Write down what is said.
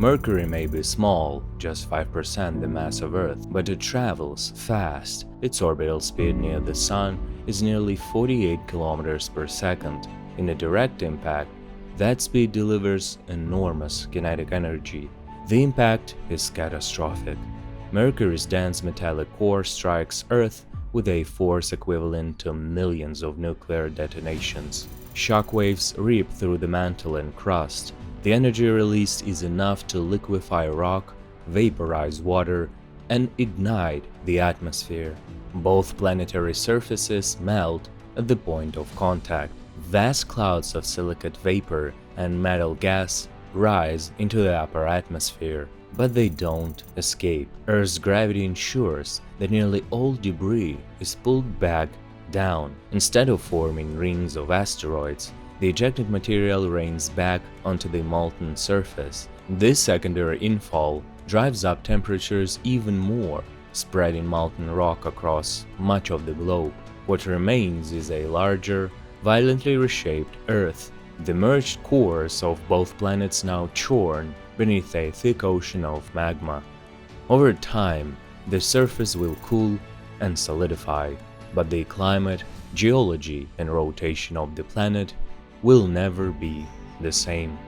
Mercury may be small, just 5% the mass of Earth, but it travels fast. Its orbital speed near the Sun is nearly 48 kilometers per second. In a direct impact, that speed delivers enormous kinetic energy. The impact is catastrophic. Mercury's dense metallic core strikes Earth with a force equivalent to millions of nuclear detonations. Shockwaves rip through the mantle and crust. The energy released is enough to liquefy rock, vaporize water, and ignite the atmosphere. Both planetary surfaces melt at the point of contact. Vast clouds of silicate vapor and metal gas rise into the upper atmosphere, but they don't escape. Earth's gravity ensures that nearly all debris is pulled back down. Instead of forming rings of asteroids, the ejected material rains back onto the molten surface. This secondary infall drives up temperatures even more, spreading molten rock across much of the globe. What remains is a larger, violently reshaped Earth, the merged cores of both planets now churn beneath a thick ocean of magma. Over time, the surface will cool and solidify, but the climate, geology, and rotation of the planet will never be the same.